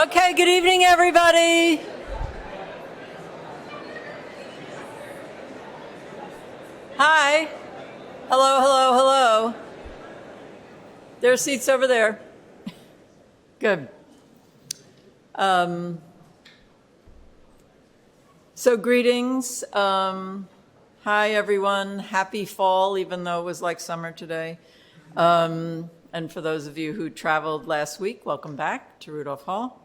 Okay, good evening, everybody. Hi. Hello, hello, hello. There are seats over there. Good. So greetings. Hi, everyone. Happy fall, even though it was like summer today. And for those of you who traveled last week, welcome back to Rudolph Hall.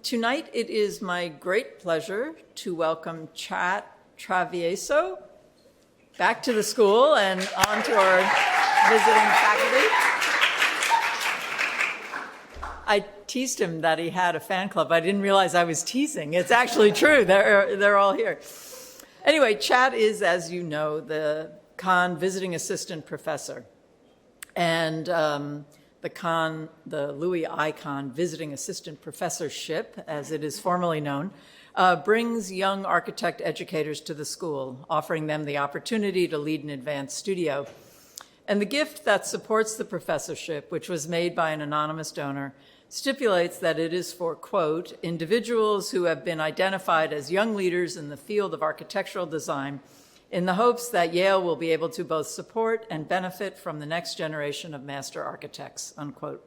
Tonight, it is my great pleasure to welcome Chat Travieso back to the school and on to our visiting faculty. I teased him that he had a fan club. I didn't realize I was teasing. It's actually true. They're all here. Anyway, Chat is, as you know, the Kahn Visiting Assistant Professor. And the Louis I. Kahn Visiting Assistant Professorship, as it is formally known, brings young architect educators to the school, offering them the opportunity to lead an advanced studio. And the gift that supports the professorship, which was made by an anonymous donor, stipulates that it is for, quote, individuals who have been identified as young leaders in the field of architectural design in the hopes that Yale will be able to both support and benefit from the next generation of master architects, unquote.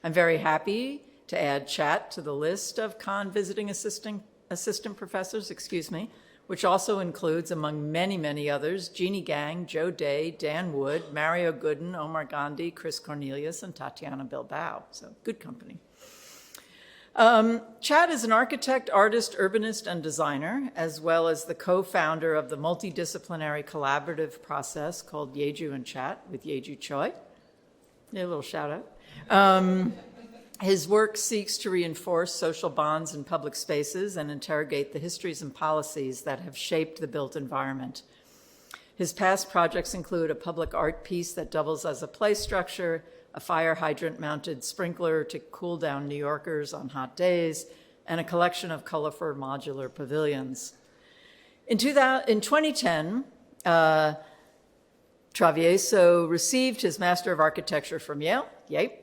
I'm very happy to add Chat to the list of Kahn Visiting Assistant Professors, which also includes, among many, many others, Jeannie Gang, Joe Day, Dan Wood, Mario Gooden, Omar Gandhi, Chris Cornelius, and Tatiana Bilbao. So good company. Chat is an architect, artist, urbanist, and designer, as well as the co-founder of the multidisciplinary collaborative process called Yeju Chat with Yeju Choi. A little shout out. His work seeks to reinforce social bonds in public spaces and interrogate the histories and policies that have shaped the built environment. His past projects include a public art piece that doubles as a play structure, a fire hydrant-mounted sprinkler to cool down New Yorkers on hot days, and a collection of colorful modular pavilions. In 2010, Travieso received his Master of Architecture from Yale, yay,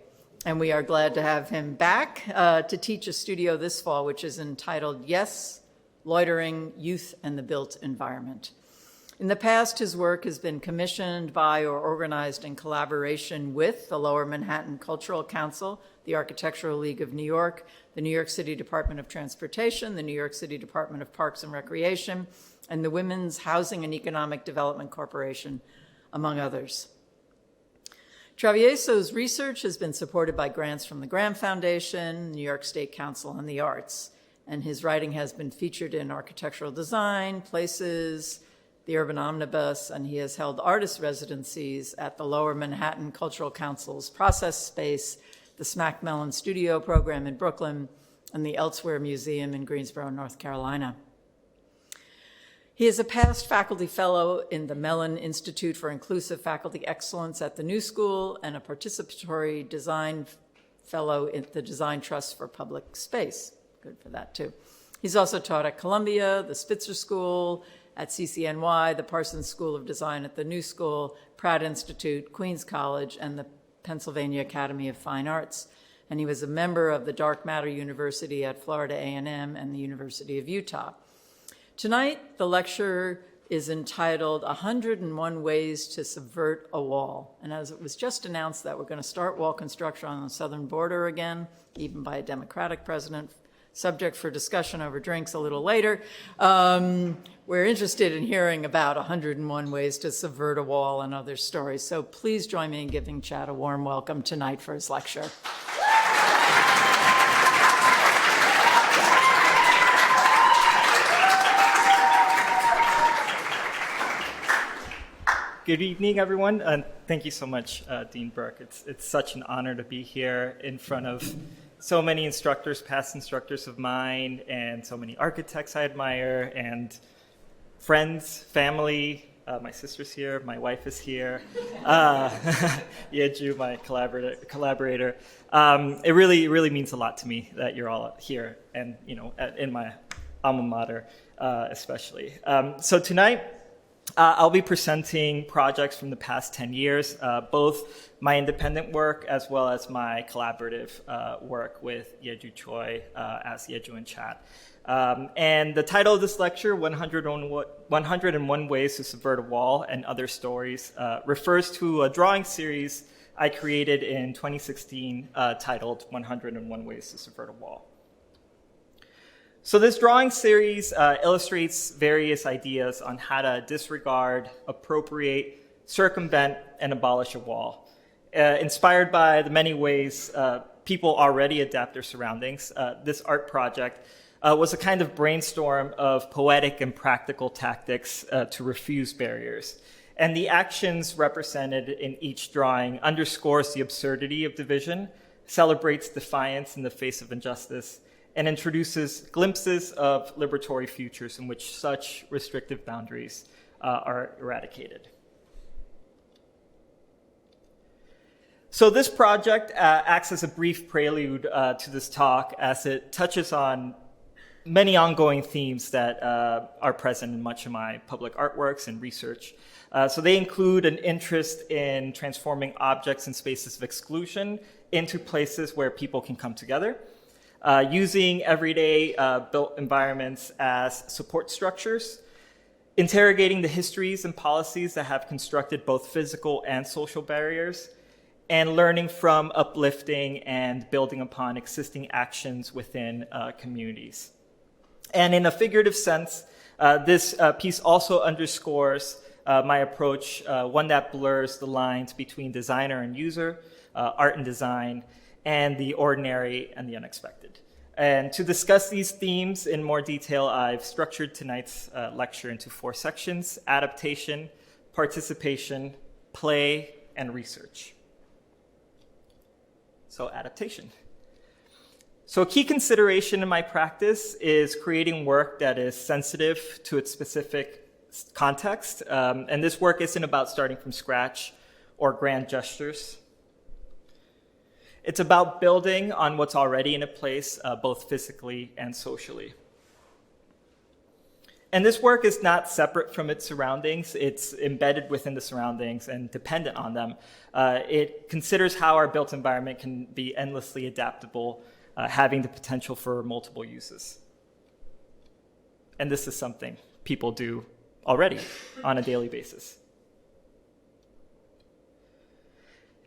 and we are glad to have him back to teach a studio this fall, which is entitled Yes, Loitering, Youth, and the Built Environment. In the past, his work has been commissioned by or organized in collaboration with the Lower Manhattan Cultural Council, the Architectural League of New York, the New York City Department of Transportation, the New York City Department of Parks and Recreation, and the Women's Housing and Economic Development Corporation, among others. Travieso's research has been supported by grants from the Graham Foundation, New York State Council on the Arts, and his writing has been featured in Architectural Design, Places, the Urban Omnibus, and he has held artist residencies at the Lower Manhattan Cultural Council's Process Space, the Smack Mellon Studio Program in Brooklyn, and the Elsewhere Museum in Greensboro, North Carolina. He is a past faculty fellow in the Mellon Institute for Inclusive Faculty Excellence at the New School and a participatory design fellow in the Design Trust for Public Space. Good for that, too. He's also taught at Columbia, the Spitzer School, at CCNY, the Parsons School of Design at the New School, Pratt Institute, Queens College, and the Pennsylvania Academy of Fine Arts. And he was a member of the Dark Matter University at Florida A&M and the University of Utah. Tonight, the lecture is entitled 101 Ways to Subvert a Wall. And as it was just announced that we're going to start wall construction on the southern border again, even by a Democratic president, subject for discussion over drinks a little later. We're interested in hearing about 101 ways to subvert a wall and other stories. So please join me in giving Chat a warm welcome tonight for his lecture. Good evening, everyone. And thank you so much, Dean Burke. It's such an honor to be here in front of so many instructors, past instructors of mine, and so many architects I admire, and friends, family. My sister's here, my wife is here. Yeju, my collaborator. It really means a lot to me that you're all here, and in my alma mater, especially. So tonight, I'll be presenting projects from the past 10 years, both my independent work as well as my collaborative work with Yeju Choi as Yeju Chat. And the title of this lecture, 101 Ways to Subvert a Wall and Other Stories, refers to a drawing series I created in 2016 titled 101 Ways to Subvert a Wall. So this drawing series illustrates various ideas on how to disregard, appropriate, circumvent, and abolish a wall. Inspired by the many ways people already adapt their surroundings, this art project was a kind of brainstorm of poetic and practical tactics to refuse barriers. And the actions represented in each drawing underscores the absurdity of division, celebrates defiance in the face of injustice, and introduces glimpses of liberatory futures in which such restrictive boundaries are eradicated. So this project acts as a brief prelude to this talk, as it touches on many ongoing themes that are present in much of my public artworks and research. So they include an interest in transforming objects and spaces of exclusion into places where people can come together, using everyday built environments as support structures, interrogating the histories and policies that have constructed both physical and social barriers, and learning from uplifting and building upon existing actions within communities. And in a figurative sense, this piece also underscores my approach, one that blurs the lines between designer and user, art and design, and the ordinary and the unexpected. And to discuss these themes in more detail, I've structured tonight's lecture into 4 sections: adaptation, participation, play, and research. So adaptation. So a key consideration in my practice is creating work that is sensitive to its specific context. And this work isn't about starting from scratch or grand gestures. It's about building on what's already in a place, both physically and socially. And this work is not separate from its surroundings. It's embedded within the surroundings and dependent on them. It considers how our built environment can be endlessly adaptable, having the potential for multiple uses. And this is something people do already on a daily basis.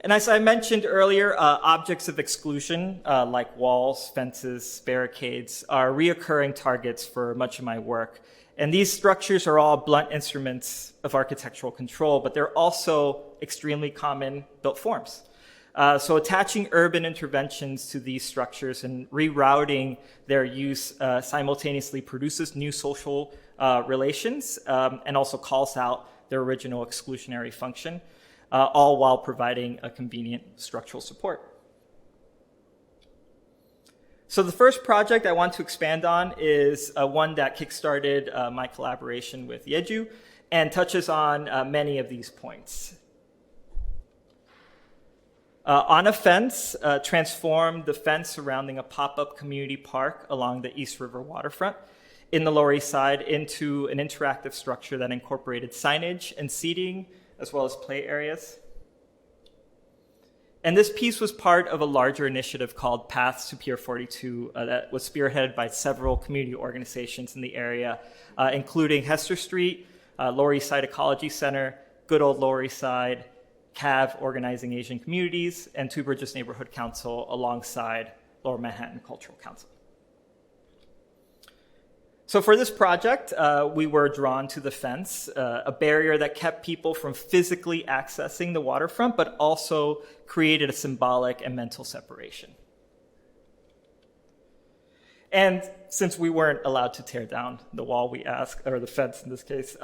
And as I mentioned earlier, objects of exclusion, like walls, fences, barricades, are reoccurring targets for much of my work. And these structures are all blunt instruments of architectural control, but they're also extremely common built forms. So attaching urban interventions to these structures and rerouting their use simultaneously produces new social relations and also calls out their original exclusionary function, all while providing a convenient structural support. So the first project I want to expand on is one that kickstarted my collaboration with Yeju and touches on many of these points. On a fence, transform the fence surrounding a pop-up community park along the East River waterfront in the Lower East Side into an interactive structure that incorporated signage and seating, as well as play areas. And this piece was part of a larger initiative called Paths to Pier 42 that was spearheaded by several community organizations in the area, including Hester Street, Lower East Side Ecology Center, Good Old Lower East Side, CAV, Organizing Asian Communities, and Two Bridges Neighborhood Council alongside Lower Manhattan Cultural Council. So for this project, we were drawn to the fence, a barrier that kept people from physically accessing the waterfront, but also created a symbolic and mental separation. And since we weren't allowed to tear down the wall, or the fence in this case,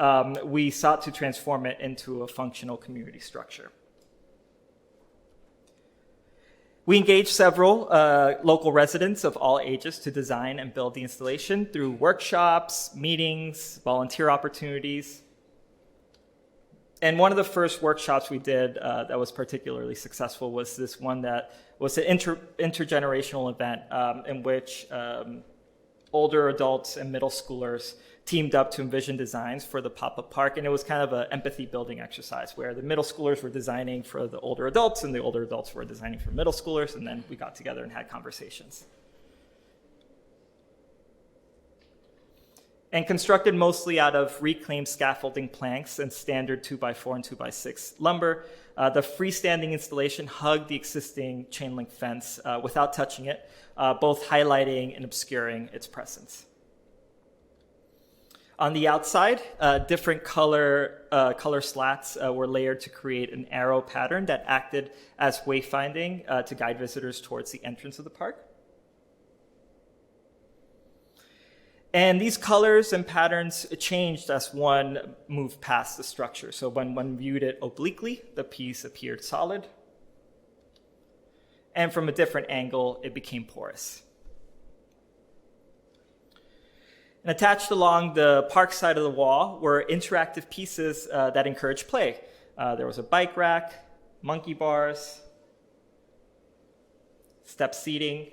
we sought to transform it into a functional community structure. We engaged several local residents of all ages to design and build the installation through workshops, meetings, volunteer opportunities. And one of the first workshops we did that was particularly successful was this one that was an intergenerational event in which older adults and middle schoolers teamed up to envision designs for the pop-up park, and it was kind of an empathy building exercise where the middle schoolers were designing for the older adults and the older adults were designing for middle schoolers, and then we got together and had conversations. And constructed mostly out of reclaimed scaffolding planks and standard 2x4 and 2x6 lumber, the freestanding installation hugged the existing chain link fence without touching it, both highlighting and obscuring its presence. On the outside, different color slats were layered to create an arrow pattern that acted as wayfinding to guide visitors towards the entrance of the park. And these colors and patterns changed as one moved past the structure. So when one viewed it obliquely, the piece appeared solid. And from a different angle, it became porous. And attached along the park side of the wall were interactive pieces that encouraged play. There was a bike rack, monkey bars, step seating,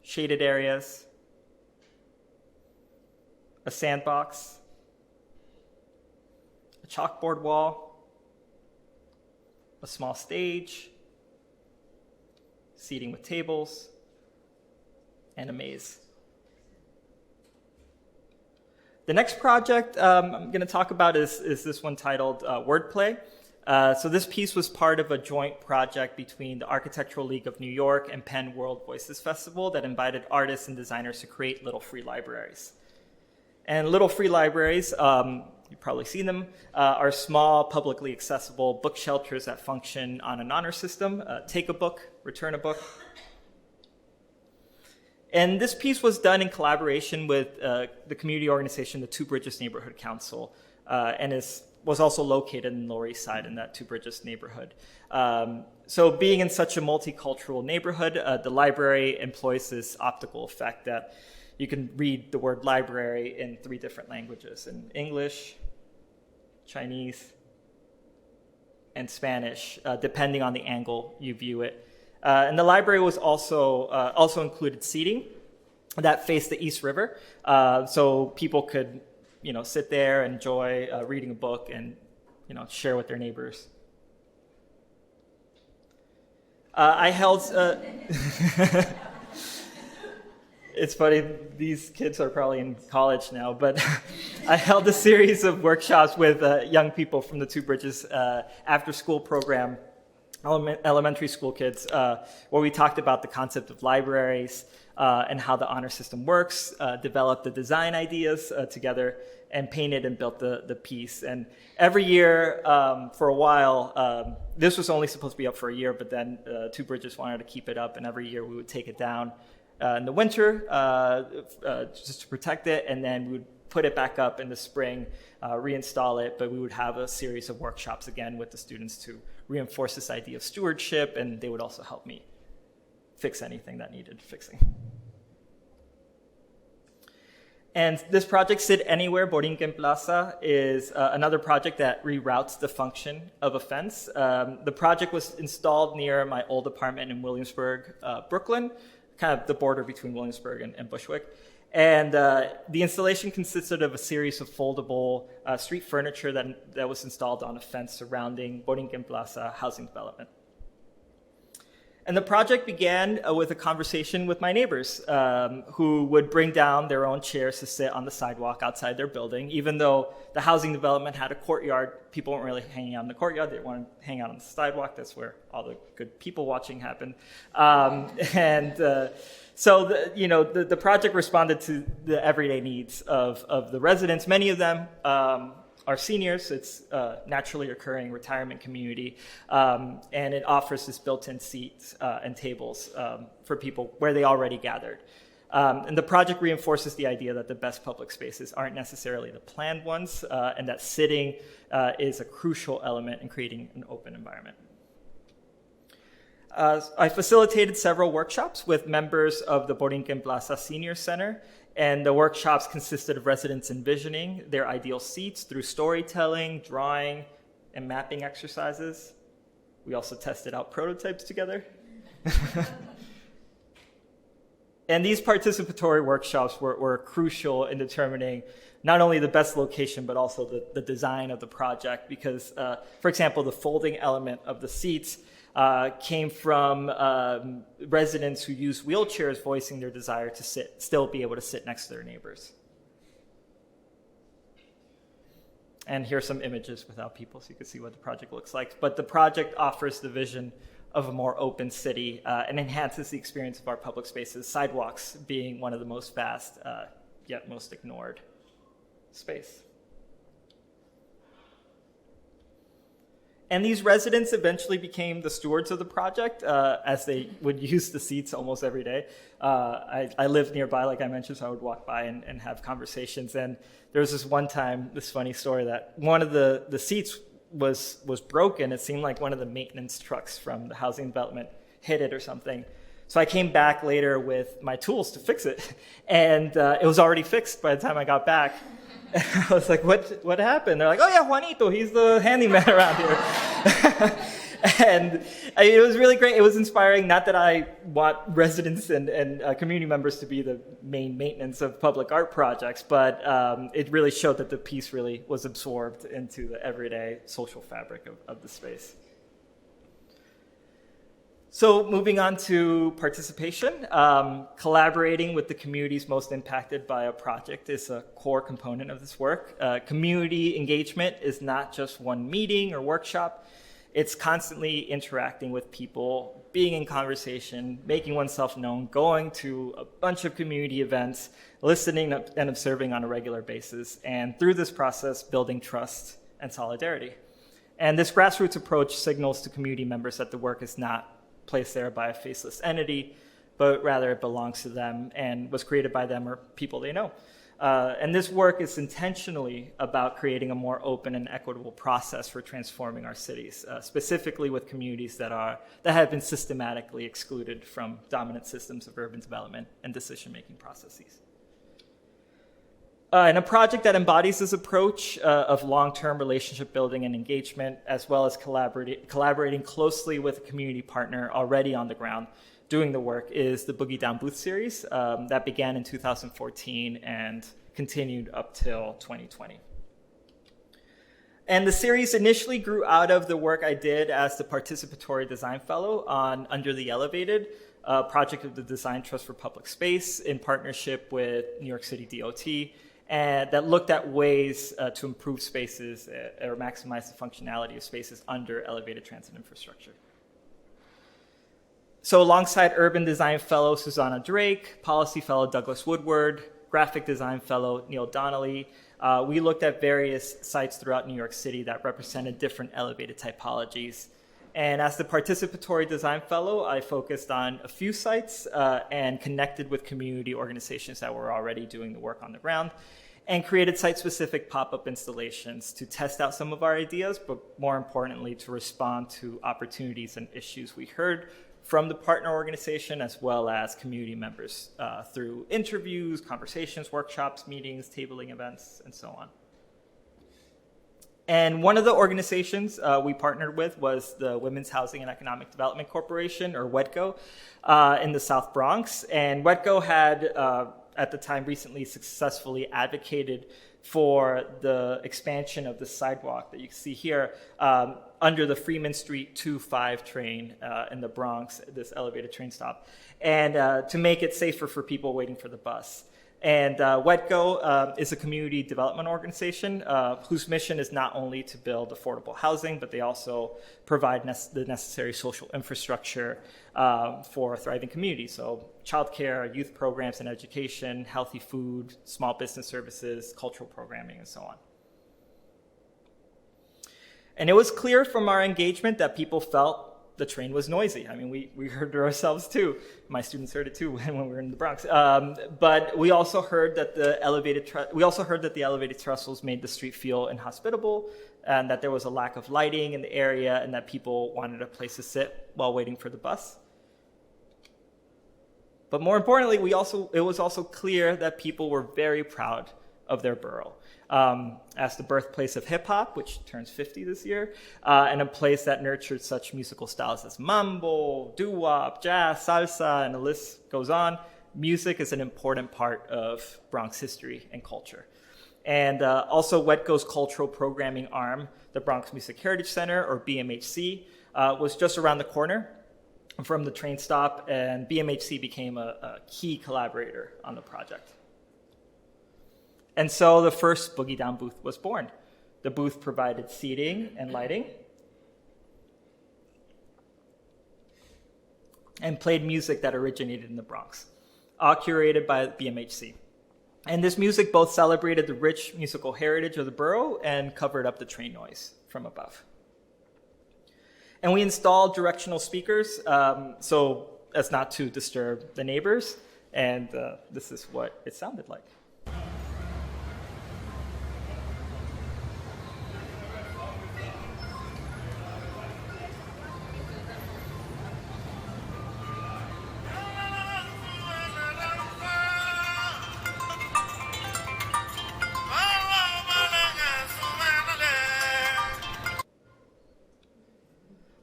shaded areas, a sandbox, a chalkboard wall, a small stage, seating with tables, and a maze. The next project I'm going to talk about is this one titled Wordplay. So this piece was part of a joint project between the Architectural League of New York and Penn World Voices Festival that invited artists and designers to create little free libraries. And little free libraries, you've probably seen them, are small, publicly accessible book shelters that function on an honor system. Take a book, return a book. And this piece was done in collaboration with the community organization, the Two Bridges Neighborhood Council, and was also located in the Lower East Side in that Two Bridges neighborhood. So being in such a multicultural neighborhood, the library employs this optical effect that you can read the word library in 3 different languages, in English, Chinese, and Spanish, depending on the angle you view it. And the library was also included seating that faced the East River, so people could sit there, enjoy reading a book, and share with their neighbors. I held. It's funny; these kids are probably in college now, but I held a series of workshops with young people from the Two Bridges after-school program, elementary school kids, where we talked about the concept of libraries and how the honor system works, developed the design ideas together, and painted and built the piece. And every year, for a while, this was only supposed to be up for a year, but then Two Bridges wanted to keep it up, and every year we would take it down in the winter just to protect it, and then we would put it back up in the spring, reinstall it, but we would have a series of workshops again with the students to reinforce this idea of stewardship, and they would also help me fix anything that needed fixing. And this project, Sit Anywhere, Borinquen Plaza, is another project that reroutes the function of a fence. The project was installed near my old apartment in Williamsburg, Brooklyn, kind of the border between Williamsburg and Bushwick. And the installation consisted of a series of foldable street furniture that was installed on a fence surrounding Borinquen Plaza housing development. And the project began with a conversation with my neighbors who would bring down their own chairs to sit on the sidewalk outside their building. Even though the housing development had a courtyard, people weren't really hanging out in the courtyard. They wanted to hang out on the sidewalk. That's where all the good people watching happened. So the project responded to the everyday needs of the residents. Many of them are seniors. It's a naturally occurring retirement community, and it offers this built-in seats and tables for people where they already gathered. And the project reinforces the idea that the best public spaces aren't necessarily the planned ones, and that sitting is a crucial element in creating an open environment. I facilitated several workshops with members of the Borinquen Plaza Senior Center, and the workshops consisted of residents envisioning their ideal seats through storytelling, drawing, and mapping exercises. We also tested out prototypes together. And these participatory workshops were crucial in determining not only the best location, but also the design of the project. Because, for example, the folding element of the seats came from residents who use wheelchairs voicing their desire to still be able to sit next to their neighbors. And here's some images without people so you can see what the project looks like. But the project offers the vision of a more open city and enhances the experience of our public spaces, sidewalks being one of the most vast yet most ignored space. And these residents eventually became the stewards of the project as they would use the seats almost every day. I lived nearby, like I mentioned, so I would walk by and have conversations. And there was this one time, this funny story, that one of the seats was broken. It seemed like one of the maintenance trucks from the housing development hit it or something. So I came back later with my tools to fix it. And it was already fixed by the time I got back. And I was like, what happened? They're like, oh yeah, Juanito, he's the handyman around here. And it was really great. It was inspiring. Not that I want residents and community members to be the main maintenance of public art projects, but it really showed that the piece really was absorbed into the everyday social fabric of the space. So moving on to participation, collaborating with the communities most impacted by a project is a core component of this work. Community engagement is not just one meeting or workshop. It's constantly interacting with people, being in conversation, making oneself known, going to a bunch of community events, listening and observing on a regular basis, and through this process, building trust and solidarity. And this grassroots approach signals to community members that the work is not placed there by a faceless entity, but rather it belongs to them and was created by them or people they know. And this work is intentionally about creating a more open and equitable process for transforming our cities, specifically with communities that have been systematically excluded from dominant systems of urban development and decision-making processes. And a project that embodies this approach of long-term relationship building and engagement, as well as collaborating closely with a community partner already on the ground doing the work, is the Boogie Down Booth series that began in 2014 and continued up till 2020. And the series initially grew out of the work I did as the Participatory Design Fellow on Under the Elevated, a project of the Design Trust for Public Space in partnership with New York City DOT, and that looked at ways to improve spaces or maximize the functionality of spaces under elevated transit infrastructure. So alongside urban design fellow Susanna Drake, policy fellow Douglas Woodward, graphic design fellow Neil Donnelly, we looked at various sites throughout New York City that represented different elevated typologies. And as the participatory design fellow, I focused on a few sites and connected with community organizations that were already doing the work on the ground and created site-specific pop-up installations to test out some of our ideas, but more importantly, to respond to opportunities and issues we heard from the partner organization as well as community members through interviews, conversations, workshops, meetings, tabling events, and so on. And one of the organizations we partnered with was the Women's Housing and Economic Development Corporation, or WEDCO, in the South Bronx. And WEDCO had, at the time, recently successfully advocated for the expansion of the sidewalk that you can see here under the Freeman Street 2-5 train in the Bronx, this elevated train stop, and to make it safer for people waiting for the bus. And WEDCO is a community development organization whose mission is not only to build affordable housing, but they also provide the necessary social infrastructure for thriving communities. So childcare, youth programs and education, healthy food, small business services, cultural programming, and so on. And it was clear from our engagement that people felt the train was noisy. I mean, we heard it ourselves too. My students heard it too when we were in the Bronx. But we also heard that the elevated trestles made the street feel inhospitable, and that there was a lack of lighting in the area, and that people wanted a place to sit while waiting for the bus. But more importantly, it was also clear that people were very proud of their borough. As the birthplace of hip hop, which turns 50 this year, and a place that nurtured such musical styles as mambo, doo-wop, jazz, salsa, and the list goes on. music is an important part of Bronx history and culture. And also WETCO's cultural programming arm, the Bronx Music Heritage Center, or BMHC, was just around the corner from the train stop, and BMHC became a key collaborator on the project. And so the first Boogie Down booth was born. The booth provided seating and lighting and played music that originated in the Bronx, all curated by BMHC. And this music both celebrated the rich musical heritage of the borough and covered up the train noise from above. And we installed directional speakers so as not to disturb the neighbors. And this is what it sounded like.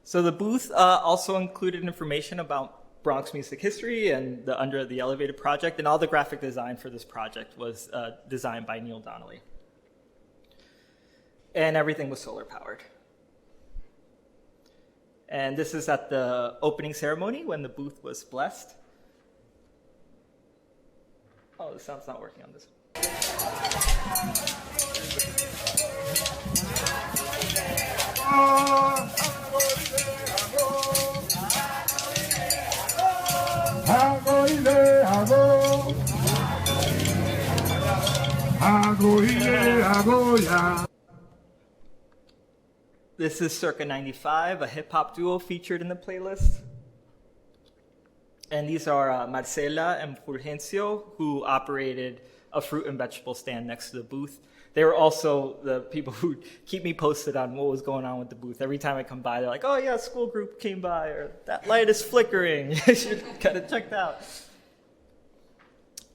So the booth also included information about Bronx music history and the Under the Elevated project, and all the graphic design for this project was designed by Neil Donnelly. And everything was solar powered. And this is at the opening ceremony when the booth was blessed. Oh, the sound's not working on this This is circa 95, a hip-hop duo featured in the playlist. And these are Marcela and Fulgencio, who operated a fruit and vegetable stand next to the booth. They were also the people who keep me posted on what was going on with the booth. Every time I come by, they're like, oh yeah, school group came by, or that light is flickering. You should get it checked out.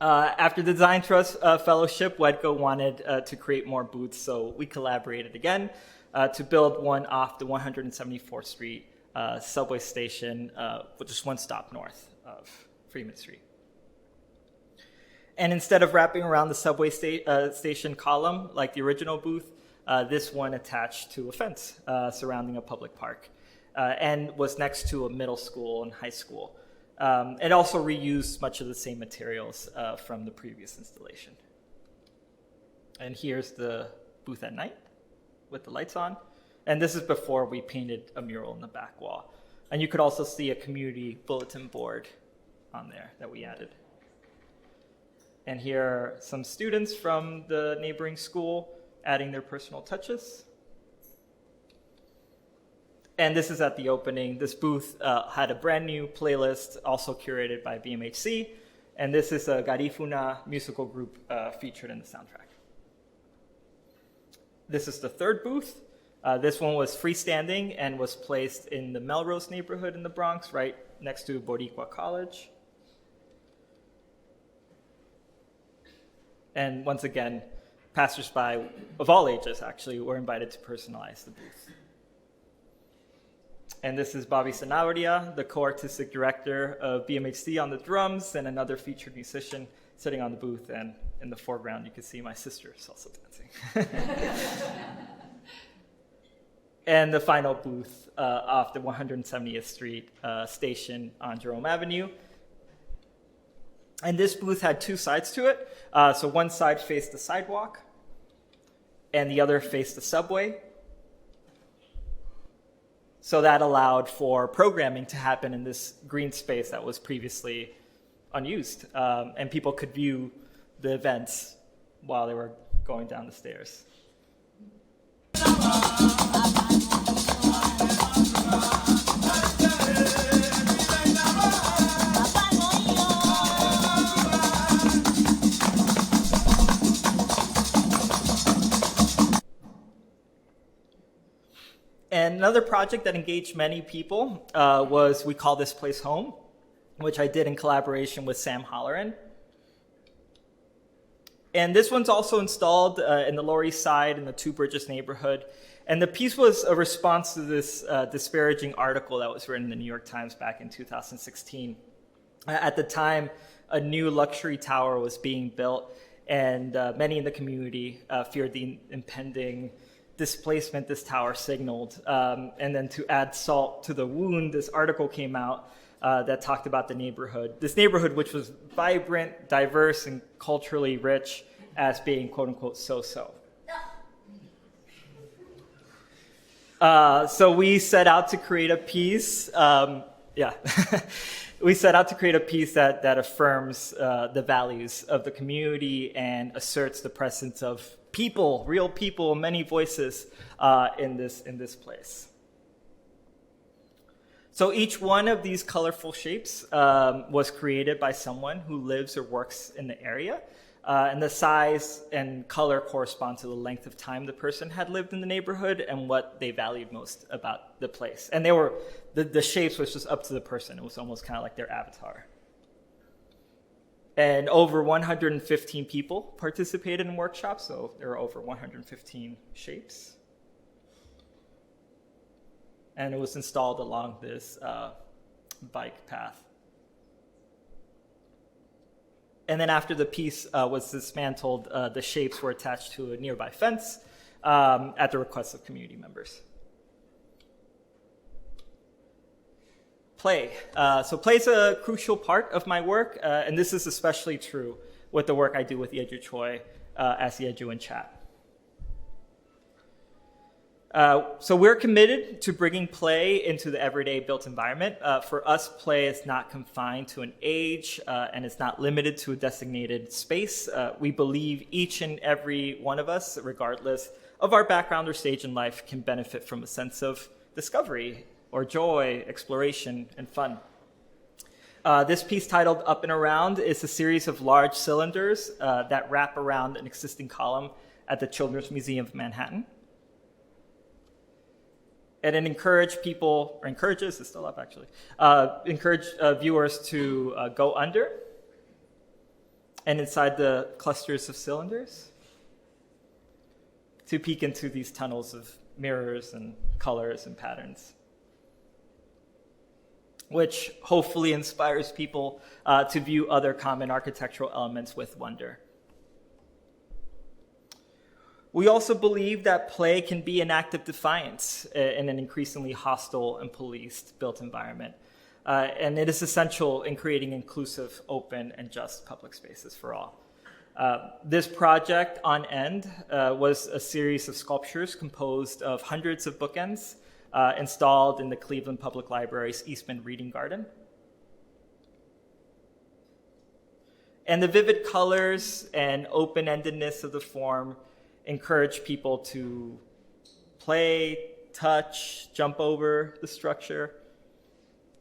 After the Design Trust Fellowship, WEDCO wanted to create more booths, so we collaborated again to build one off the 174th Street subway station, just one stop north of Freeman Street. And instead of wrapping around the subway station column like the original booth, this one attached to a fence surrounding a public park and was next to a middle school and high school. It also reused much of the same materials from the previous installation. And here's the booth at night with the lights on. And this is before we painted a mural in the back wall. And you could also see a community bulletin board on there that we added. And here are some students from the neighboring school adding their personal touches. And this is at the opening. This booth had a brand new playlist, also curated by BMHC. And this is a Garifuna musical group featured in the soundtrack. This is the third booth. This one was freestanding and was placed in the Melrose neighborhood in the Bronx, right next to Boricua College. And once again, passersby of all ages, actually, were invited to personalize the booth. And this is Bobby Sanabria, the co-artistic director of BMHC, on the drums, and another featured musician sitting on the booth. And in the foreground, you can see my sister salsa dancing. And the final booth off the 170th Street station on Jerome Avenue. And this booth had two sides to it. So one side faced the sidewalk, and the other faced the subway. So that allowed for programming to happen in this green space that was previously unused. And people could view the events while they were going down the stairs. And another project that engaged many people was We Call This Place Home, which I did in collaboration with Sam Holleran. And this one's also installed in the Lower East Side in the Two Bridges neighborhood. And the piece was a response to this disparaging article that was written in the New York Times back in 2016 At the time, a new luxury tower was being built, and many in the community feared the impending displacement this tower signaled. And then to add salt to the wound, this article came out that talked about the neighborhood. This neighborhood, which was vibrant, diverse, and culturally rich, as being quote unquote so-so. So we set out to create a piece. We set out to create a piece that affirms the values of the community and asserts the presence of people, real people, many voices in this place. So each one of these colorful shapes was created by someone who lives or works in the area. And the size and color correspond to the length of time the person had lived in the neighborhood and what they valued most about the place. And the shapes was just up to the person. It was almost kind of like their avatar. And over 115 people participated in workshops, so there are over 115 shapes. And it was installed along this bike path. And then after the piece was dismantled, the shapes were attached to a nearby fence at the request of community members. Play. So play is a crucial part of my work, and this is especially true with the work I do with Yeju Choi as Yeju Chat. So we're committed to bringing play into the everyday built environment. For us, play is not confined to an age, and it's not limited to a designated space. We believe each and every one of us, regardless of our background or stage in life, can benefit from a sense of discovery or joy, exploration, and fun. This piece titled Up and Around is a series of large cylinders that wrap around an existing column at the Children's Museum of Manhattan. And it encourages, it's still up actually, encourage viewers to go under and inside the clusters of cylinders to peek into these tunnels of mirrors and colors and patterns, which hopefully inspires people to view other common architectural elements with wonder. We also believe that play can be an act of defiance in an increasingly hostile and policed built environment. And it is essential in creating inclusive, open, and just public spaces for all. This project on End was a series of sculptures composed of hundreds of bookends installed in the Cleveland Public Library's Eastman Reading Garden. And the vivid colors and open-endedness of the form encourage people to play, touch, jump over the structure.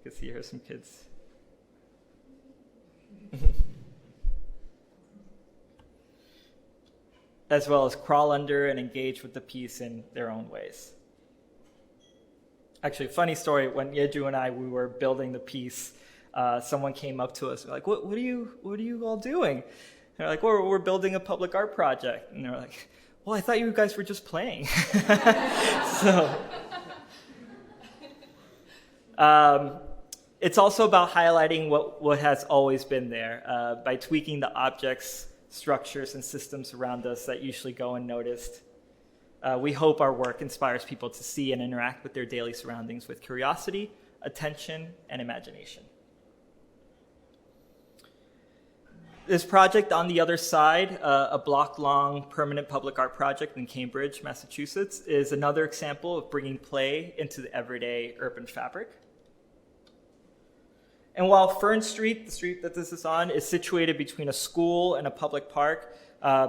You can see here some kids. As well as crawl under and engage with the piece in their own ways. Actually, funny story, when Yeju and we were building the piece, someone came up to us, like, what are you all doing? And they're like, well, we're building a public art project. And they're like, well, I thought you guys were just playing. It's also about highlighting what has always been there by tweaking the objects, structures, and systems around us that usually go unnoticed. We hope our work inspires people to see and interact with their daily surroundings with curiosity, attention, and imagination. This project on the other side, a block-long permanent public art project in Cambridge, Massachusetts, is another example of bringing play into the everyday urban fabric. And while Fern Street, the street that this is on, is situated between a school and a public park,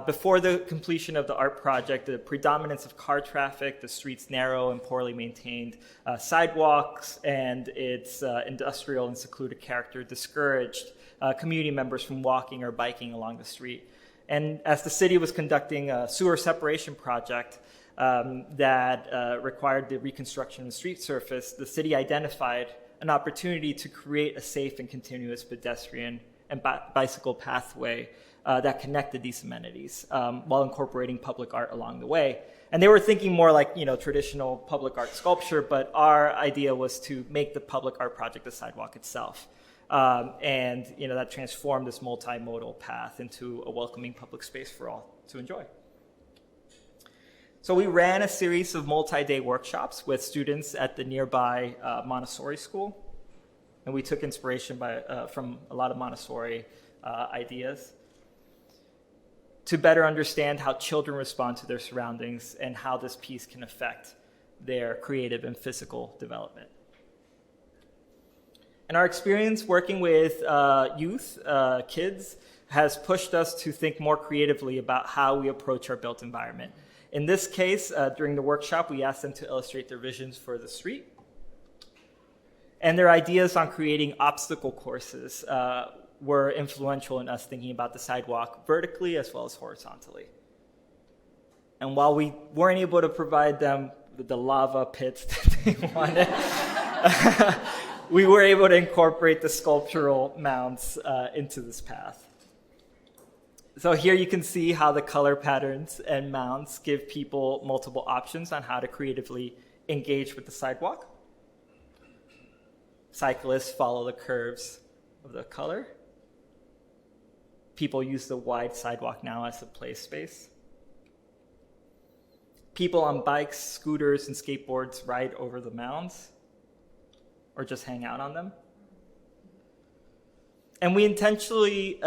before the completion of the art project, the predominance of car traffic, the street's narrow and poorly maintained sidewalks, and its industrial and secluded character discouraged community members from walking or biking along the street. And as the city was conducting a sewer separation project that required the reconstruction of the street surface, the city identified an opportunity to create a safe and continuous pedestrian and bicycle pathway that connected these amenities while incorporating public art along the way. And they were thinking more like, traditional public art sculpture, but our idea was to make the public art project the sidewalk itself. And that transformed this multimodal path into a welcoming public space for all to enjoy. So we ran a series of multi-day workshops with students at the nearby Montessori school. And we took inspiration from a lot of Montessori ideas to better understand how children respond to their surroundings and how this piece can affect their creative and physical development. And our experience working with youth, kids, has pushed us to think more creatively about how we approach our built environment. In this case, during the workshop, we asked them to illustrate their visions for the street. And their ideas on creating obstacle courses were influential in us thinking about the sidewalk vertically as well as horizontally. And while we weren't able to provide them with the lava pits that they wanted, we were able to incorporate the sculptural mounds into this path. So here you can see how the color patterns and mounds give people multiple options on how to creatively engage with the sidewalk. Cyclists follow the curves of the color. People use the wide sidewalk now as a play space. People on bikes, scooters, and skateboards ride over the mounds or just hang out on them. And we intentionally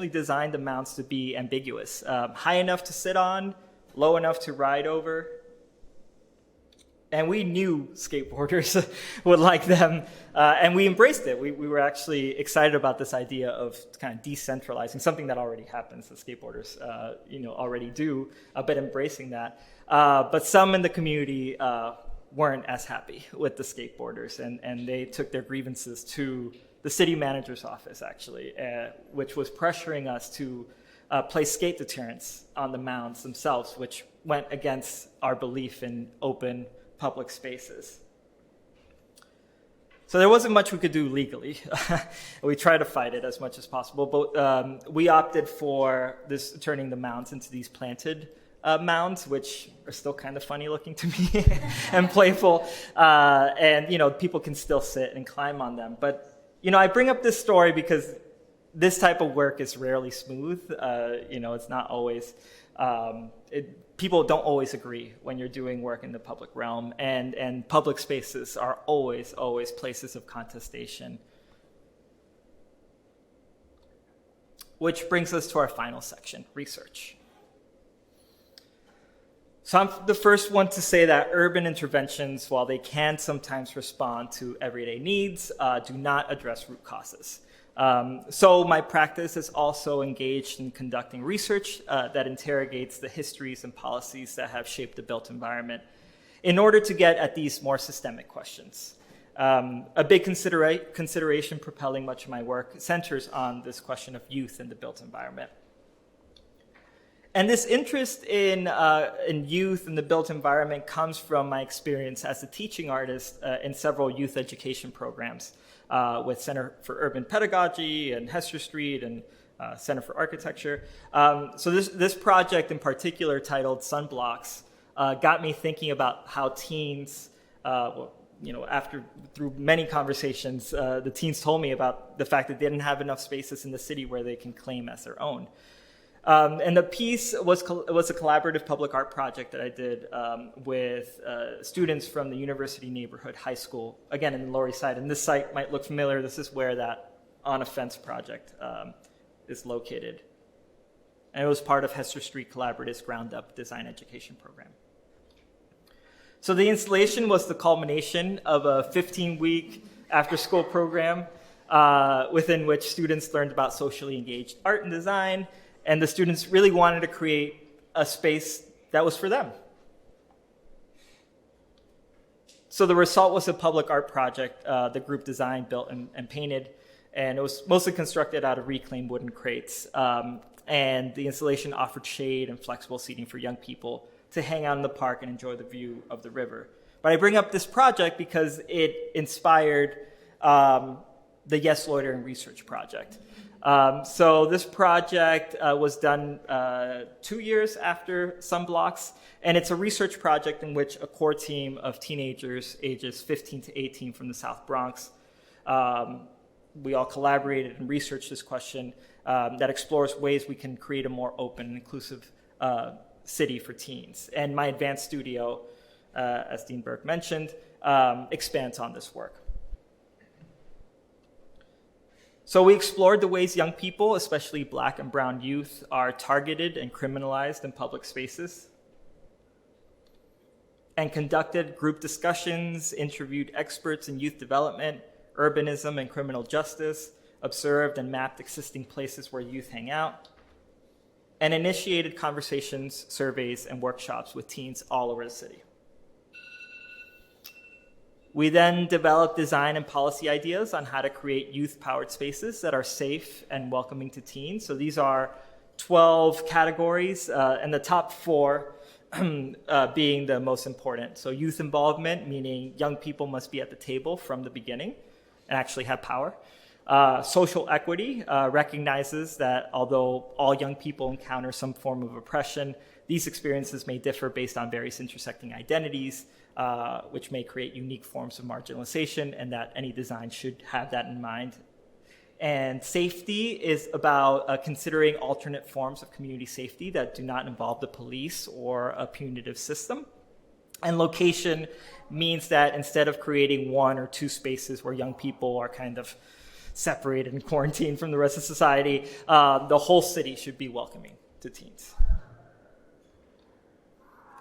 designed the mounds to be ambiguous, high enough to sit on, low enough to ride over. And we knew skateboarders would like them, and we embraced it. We were actually excited about this idea of kind of decentralizing, something that already happens, that skateboarders already do, but embracing that. But some in the community weren't as happy with the skateboarders, and they took their grievances to the city manager's office, actually, which was pressuring us to place skate deterrents on the mounds themselves, which went against our belief in open public spaces. So there wasn't much we could do legally. We tried to fight it as much as possible, but we opted for turning the mounds into these planted mounds, which are still kind of funny looking to me and playful. And people can still sit and climb on them. But I bring up this story because this type of work is rarely smooth. It's not always. People don't always agree when you're doing work in the public realm, and public spaces are always places of contestation. Which brings us to our final section, research. So I'm the first one to say that urban interventions, while they can sometimes respond to everyday needs, do not address root causes. So my practice is also engaged in conducting research that interrogates the histories and policies that have shaped the built environment in order to get at these more systemic questions. A big consideration propelling much of my work centers on this question of youth in the built environment. And this interest in youth in the built environment comes from my experience as a teaching artist in several youth education programs with Center for Urban Pedagogy and Hester Street and Center for Architecture. So this project in particular, titled Sunblocks, got me thinking about how teens, through many conversations, the teens told me about the fact that they didn't have enough spaces in the city where they can claim as their own. And the piece was a collaborative public art project that I did with students from the University Neighborhood High School, again in the Lower East Side. And this site might look familiar. This is where that On a Fence project is located. And it was part of Hester Street Collaborative's Ground Up Design Education Program. So the installation was the culmination of a 15-week after-school program within which students learned about socially engaged art and design. And the students really wanted to create a space that was for them. So the result was a public art project the group designed, built, and painted. And it was mostly constructed out of reclaimed wooden crates. And the installation offered shade and flexible seating for young people to hang out in the park and enjoy the view of the river. But I bring up this project because it inspired the Yes Loitering Research Project. So this project was done 2 years after Sunblocks, and it's a research project in which a core team of teenagers ages 15 to 18 from the South Bronx we all collaborated and researched this question that explores ways we can create a more open and inclusive city for teens. And my advanced studio, as Dean Burke mentioned, expands on this work. So we explored the ways young people, especially Black and brown youth, are targeted and criminalized in public spaces, and conducted group discussions, interviewed experts in youth development, urbanism, and criminal justice, observed and mapped existing places where youth hang out, and initiated conversations, surveys, and workshops with teens all over the city. We then developed design and policy ideas on how to create youth-powered spaces that are safe and welcoming to teens. So these are 12 categories, and the top 4 being the most important. So youth involvement, meaning young people must be at the table from the beginning and actually have power. Social equity recognizes that although all young people encounter some form of oppression, these experiences may differ based on various intersecting identities, which may create unique forms of marginalization, and that any design should have that in mind. And safety is about considering alternate forms of community safety that do not involve the police or a punitive system. And location means that instead of creating 1 or 2 spaces where young people are kind of separated and quarantined from the rest of society, the whole city should be welcoming to teens.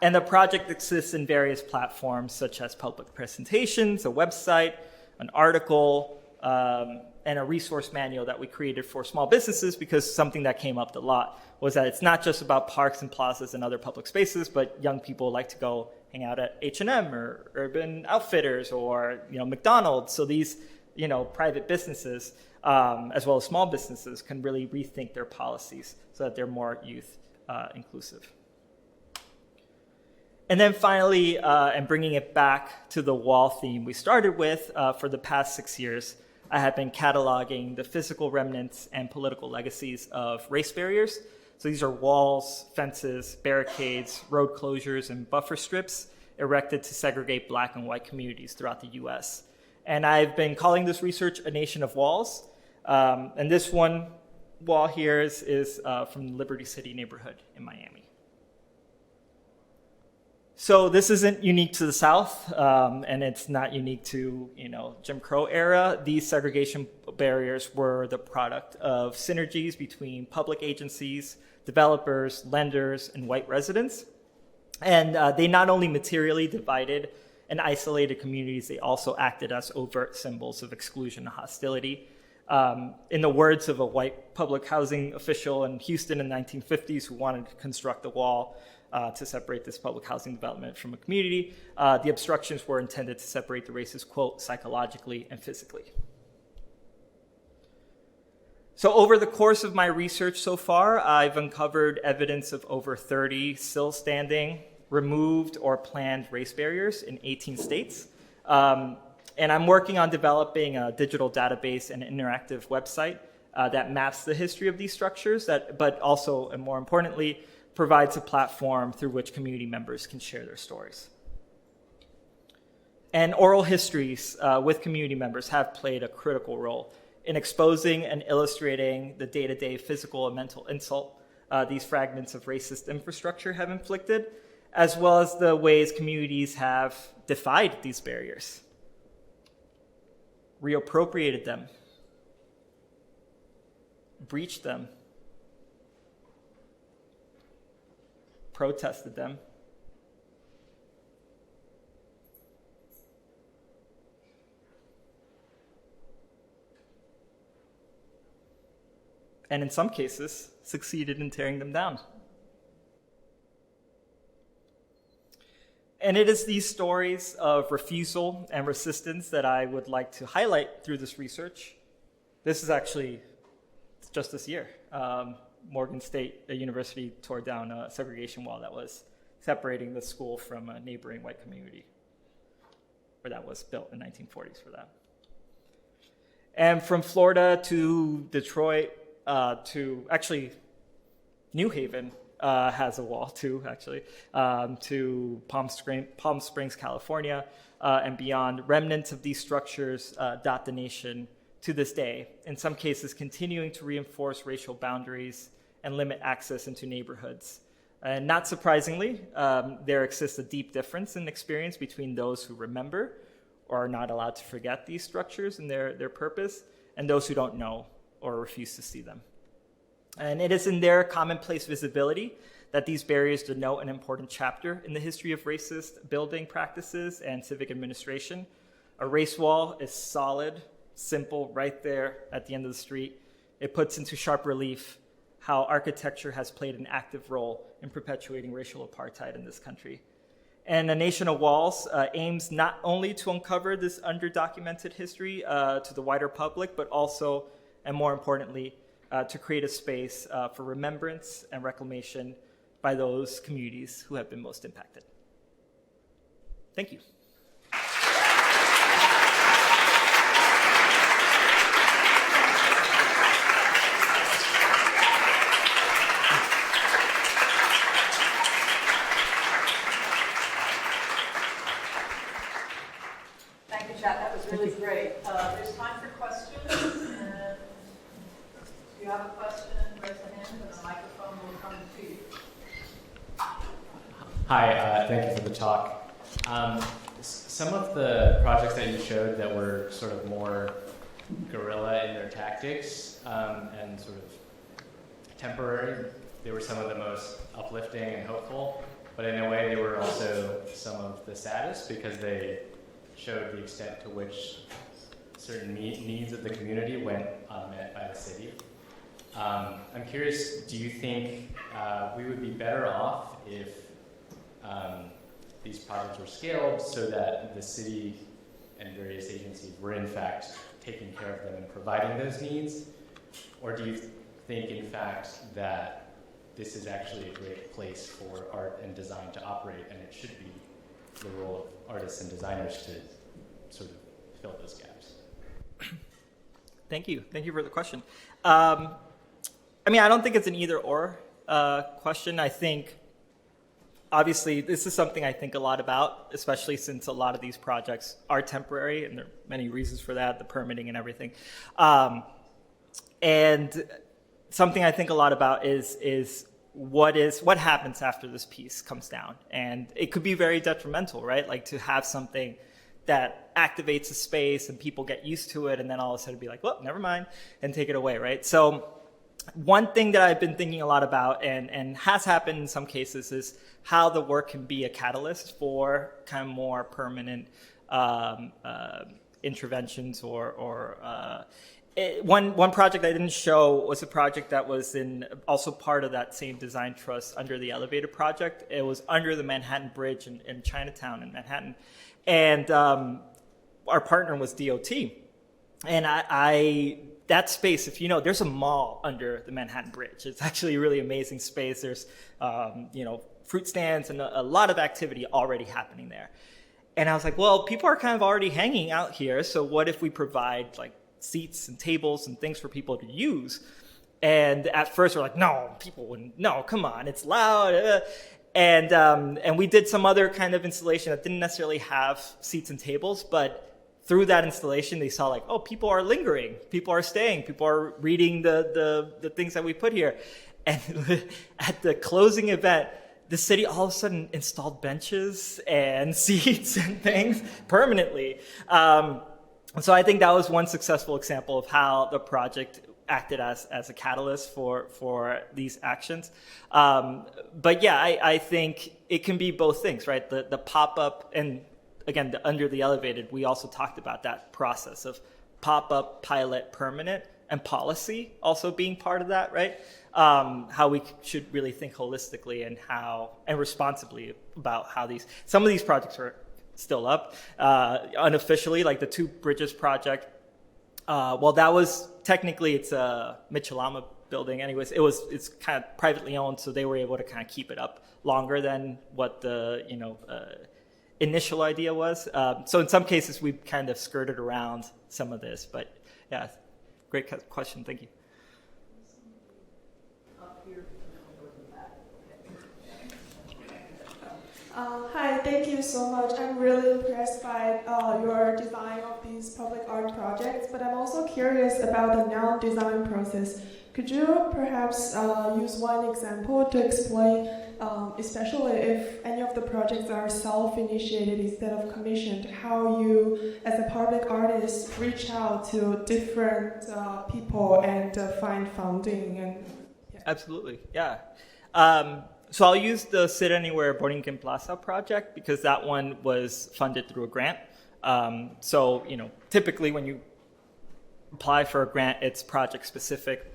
And the project exists in various platforms such as public presentations, a website, an article, and a resource manual that we created for small businesses, because something that came up a lot was that it's not just about parks and plazas and other public spaces, but young people like to go hang out at H&M or Urban Outfitters or McDonald's. So these private businesses, as well as small businesses, can really rethink their policies so that they're more youth inclusive. And then finally, and bringing it back to the wall theme we started with, for the past 6 years, I have been cataloging the physical remnants and political legacies of race barriers. So these are walls, fences, barricades, road closures, and buffer strips erected to segregate Black and white communities throughout the US. And I've been calling this research A Nation of Walls. And this one wall here is from the Liberty City neighborhood in Miami. So this isn't unique to the South, and it's not unique to Jim Crow era. These segregation barriers were the product of synergies between public agencies, developers, lenders, and white residents. And they not only materially divided and isolated communities, they also acted as overt symbols of exclusion and hostility. In the words of a white public housing official in Houston in the 1950s who wanted to construct a wall to separate this public housing development from a community, the obstructions were intended to separate the races, quote, psychologically and physically. So over the course of my research so far, I've uncovered evidence of over 30 still standing, removed, or planned race barriers in 18 states. And I'm working on developing a digital database and interactive website that maps the history of these structures, but also, and more importantly, provides a platform through which community members can share their stories. And oral histories with community members have played a critical role in exposing and illustrating the day-to-day physical and mental insult these fragments of racist infrastructure have inflicted, as well as the ways communities have defied these barriers, reappropriated them, breached them, protested them, and in some cases, succeeded in tearing them down. And it is these stories of refusal and resistance that I would like to highlight through this research. This is actually just this year. Morgan State University tore down a segregation wall that was separating the school from a neighboring white community, or that was built in the 1940s for that. And from Florida to Detroit to actually New Haven has a wall too, actually, to Palm Springs, California, and beyond. Remnants of these structures dot the nation to this day, in some cases continuing to reinforce racial boundaries and limit access into neighborhoods. And not surprisingly, there exists a deep difference in experience between those who remember or are not allowed to forget these structures and their purpose, and those who don't know or refuse to see them. And it is in their commonplace visibility that these barriers denote an important chapter in the history of racist building practices and civic administration. A race wall is solid, simple, right there at the end of the street. It puts into sharp relief how architecture has played an active role in perpetuating racial apartheid in this country. And A Nation of Walls aims not only to uncover this underdocumented history to the wider public, but also, and more importantly, to create a space for remembrance and reclamation by those communities who have been most impacted. Thank you. Thank you, Chad. That was really great. There's time for questions. And if you have a question, raise a hand and a microphone will come to you. Hi, thank you for the talk. Some of the projects that you showed that were sort of more guerrilla in their tactics and sort of temporary, they were some of the most uplifting and hopeful, but in a way they were also some of the saddest because they showed the extent to which certain needs of the community went unmet by the city. I'm curious, do you think we would be better off if these projects were scaled so that the city and various agencies were in fact taking care of them and providing those needs? Or do you think in fact that this is actually a great place for art and design to operate and it should be the role of artists and designers to sort of fill those gaps? Thank you. Thank you for the question. I don't think it's an either or question. I think, obviously, this is something I think a lot about, especially since a lot of these projects are temporary, and there are many reasons for that, the permitting and everything. And something I think a lot about is what happens after this piece comes down. And it could be very detrimental, right? Like to have something that activates a space and people get used to it, and then all of a sudden be like, well, never mind, and take it away, right? So one thing that I've been thinking a lot about and has happened in some cases is how the work can be a catalyst for kind of more permanent interventions one project I didn't show was a project that was also part of that same design trust under the elevated project. It was under the Manhattan Bridge in Chinatown in Manhattan. And our partner was DOT. And that space, if you know, there's a mall under the Manhattan Bridge. It's actually a really amazing space. There's, fruit stands and a lot of activity already happening there. And I was like, well, people are kind of already hanging out here. So what if we provide like seats and tables and things for people to use? And at first we're like, no, people wouldn't, no, come on, it's loud. And we did some other kind of installation that didn't necessarily have seats and tables, but through that installation, they saw like, oh, people are lingering, people are staying, people are reading the things that we put here. And at the closing event, the city all of a sudden installed benches and seats and things permanently. So I think that was one successful example of how the project acted as a catalyst for these actions. But yeah, I think it can be both things, right? The pop-up and again, under the elevated, we also talked about that process of pop-up, pilot, permanent, and policy also being part of that, right? How we should really think holistically and responsibly about how some of these projects are still up. Unofficially, like the Two Bridges project, that was technically, it's a Mitchell-Lama building. Anyways, it's kind of privately owned, so they were able to kind of keep it up longer than what the initial idea was. So in some cases, we've kind of skirted around some of this, but yeah, great question. Thank you. Hi, thank you so much. I'm really impressed by your design of these public art projects, but I'm also curious about the now design process. Could you perhaps use one example to explain, especially if any of the projects are self-initiated instead of commissioned, how you, as a public artist, reach out to different people and find funding? And yeah. Absolutely, yeah. So I'll use the Sit Anywhere Borinquen Plaza project because that one was funded through a grant. So, typically when you apply for a grant, it's project specific.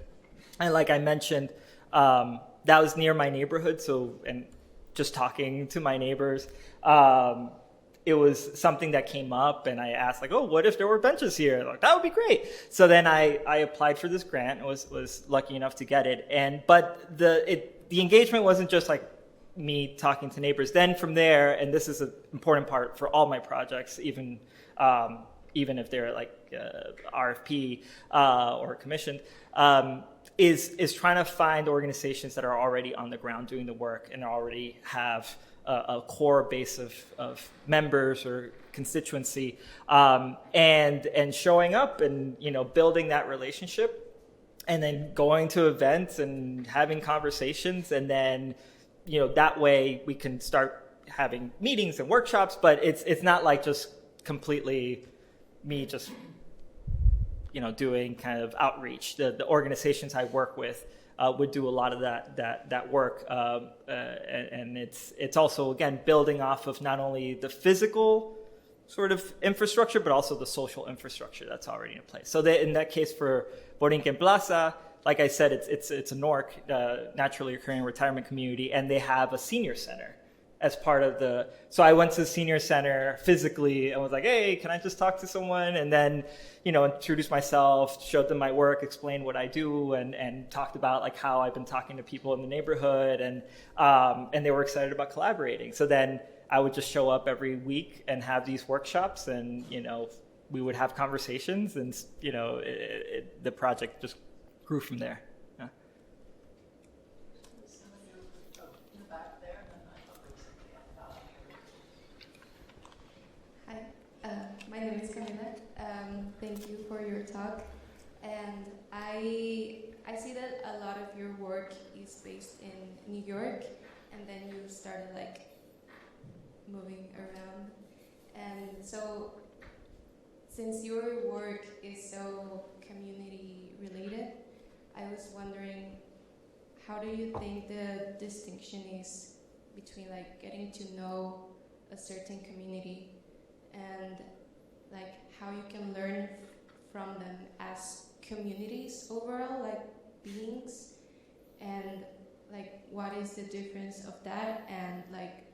And like I mentioned, that was near my neighborhood. So, and just talking to my neighbors, it was something that came up and I asked like, oh, what if there were benches here? Like, that would be great. So then I applied for this grant and was lucky enough to get it. But the engagement wasn't just like me talking to neighbors. Then from there, and this is an important part for all my projects, even if they're like RFP or commissioned, is trying to find organizations that are already on the ground doing the work and already have a core base of members or constituency, and showing up and building that relationship. And then going to events and having conversations, and then, that way we can start having meetings and workshops. But it's not like just completely me just, doing kind of outreach. The organizations I work with would do a lot of that work, and it's also again building off of not only the physical sort of infrastructure, but also the social infrastructure that's already in place. So in that case for Borinquen Plaza, like I said, it's a NORC, naturally occurring retirement community, and they have a senior center as part of so I went to the senior center physically and was like, hey, can I just talk to someone? And then, introduced myself, showed them my work, explained what I do, and talked about like how I've been talking to people in the neighborhood, and they were excited about collaborating. So then I would just show up every week and have these workshops, and we would have conversations, and the project just grew from there. Yeah. Hi, my name is Camila. Thank you for your talk, and I see that a lot of your work is based in New York, and then you started like moving around. And so, since your work is so community related, I was wondering, how do you think the distinction is between like getting to know a certain community and like how you can learn from them as communities overall, like beings, and like what is the difference of that and like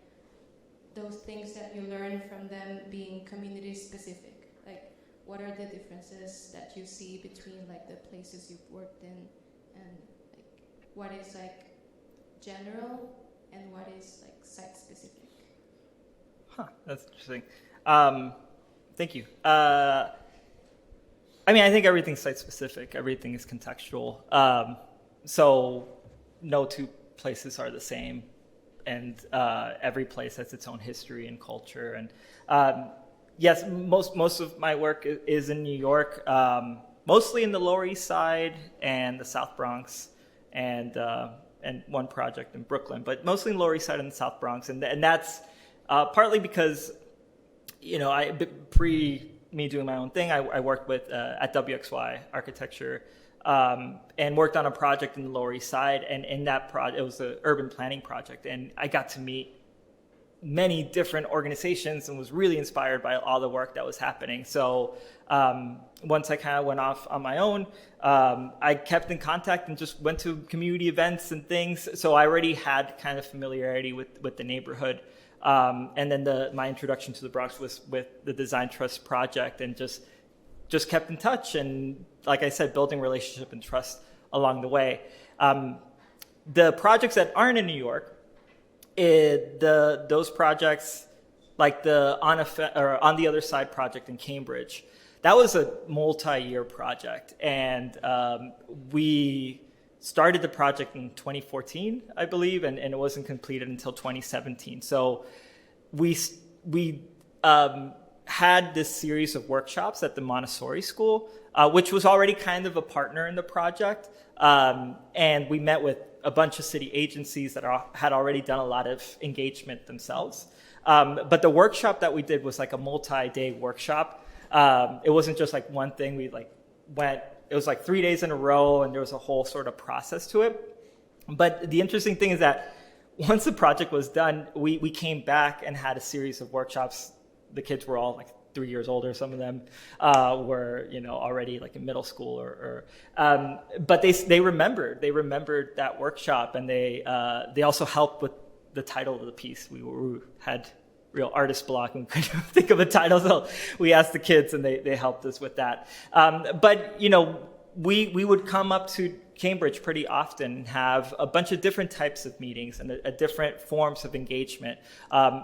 those things that you learn from them being community specific? Like, what are the differences that you see between like the places you've worked in, and like what is like general and what is like site specific? That's interesting. Thank you. I think everything's site specific. Everything is contextual. So no two places are the same. And every place has its own history and culture. And yes, most of my work is in New York, mostly in the Lower East Side and the South Bronx, and one project in Brooklyn, but mostly in the Lower East Side and the South Bronx. And that's partly because, pre me doing my own thing, I worked with at WXY Architecture. And worked on a project in the Lower East Side, and in that project, it was an urban planning project, and I got to meet many different organizations and was really inspired by all the work that was happening. So once I kind of went off on my own, I kept in contact and just went to community events and things. So I already had kind of familiarity with the neighborhood. And then my introduction to the Bronx was with the Design Trust project, and just kept in touch, and like I said, building relationship and trust along the way. The projects that aren't in New York, those projects, like the On the Other Side project in Cambridge, that was a multi-year project, and we started the project in 2014, I believe, and it wasn't completed until 2017. So we had this series of workshops at the Montessori school, which was already kind of a partner in the project. And we met with a bunch of city agencies that had already done a lot of engagement themselves. But the workshop that we did was like a multi-day workshop. It wasn't just like one thing. We like went, it was like 3 days in a row, and there was a whole sort of process to it. But the interesting thing is that once the project was done, we came back and had a series of workshops. The kids were all like 3 years older. Some of them were, already like in middle school but they remembered that workshop, and they also helped with the title of the piece. We had real artist block and couldn't think of a title, so we asked the kids, and they helped us with that. But we would come up to Cambridge pretty often and have a bunch of different types of meetings and different forms of engagement,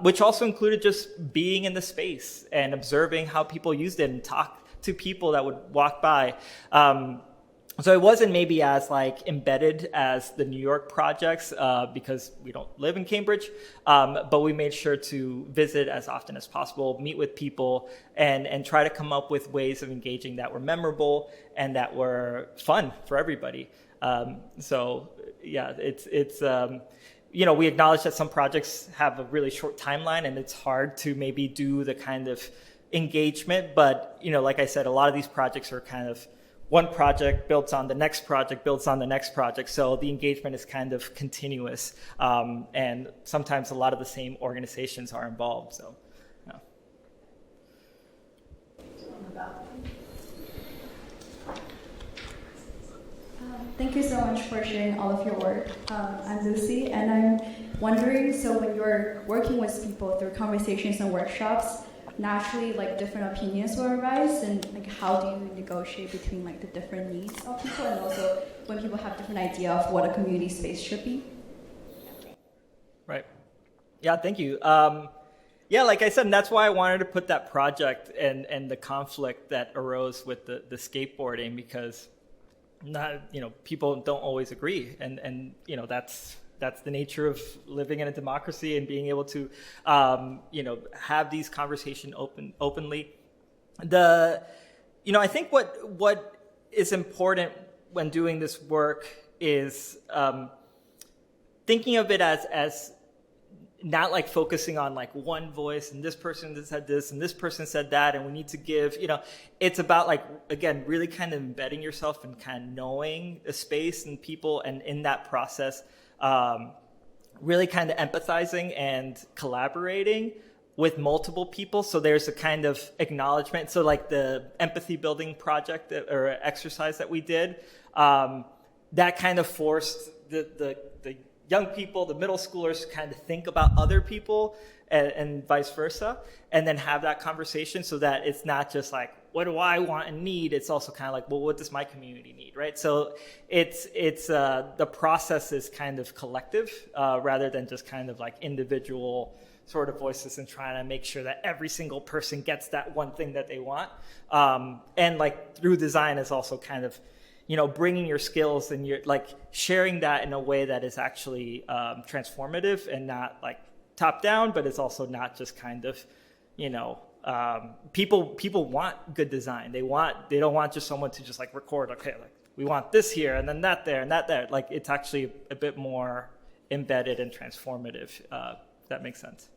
which also included just being in the space and observing how people used it and talk to people that would walk by. So it wasn't maybe as like embedded as the New York projects because we don't live in Cambridge, but we made sure to visit as often as possible, meet with people, and try to come up with ways of engaging that were memorable and that were fun for everybody. So yeah, it's we acknowledge that some projects have a really short timeline, and it's hard to maybe do the kind of engagement. But like I said, a lot of these projects are kind of one project builds on the next project, builds on the next project. So the engagement is kind of continuous. And sometimes a lot of the same organizations are involved. So, yeah. Thank you so much for sharing all of your work. I'm Lucy, and I'm wondering, so when you're working with people through conversations and workshops, naturally like different opinions will arise, and like how do you negotiate between like the different needs of people, and also when people have different idea of what a community space should be? Right. Yeah, thank you. Yeah, like I said, and that's why I wanted to put that project and the conflict that arose with the skateboarding, because people don't always agree, and that's the nature of living in a democracy and being able to, have these conversations openly. I think what is important when doing this work is thinking of it as not like focusing on like one voice and this person said this and this person said that, and we need to give, it's about like, again, really kind of embedding yourself and kind of knowing a space and people, and in that process, really kind of empathizing and collaborating with multiple people. So there's a kind of acknowledgement. So like the empathy building project or exercise that we did, that kind of forced the young people, the middle schoolers, to kind of think about other people and vice versa, and then have that conversation so that it's not just like, what do I want and need? It's also kind of like, well, what does my community need, right? So it's the process is kind of collective rather than just kind of like individual sort of voices and trying to make sure that every single person gets that one thing that they want. And like through design is also kind of, bringing your skills and you're like sharing that in a way that is actually transformative and not like top down, but it's also not just kind of, people want good design. They don't want just someone to just like record, okay, like we want this here and then that there and that there. Like it's actually a bit more embedded and transformative. If that makes sense.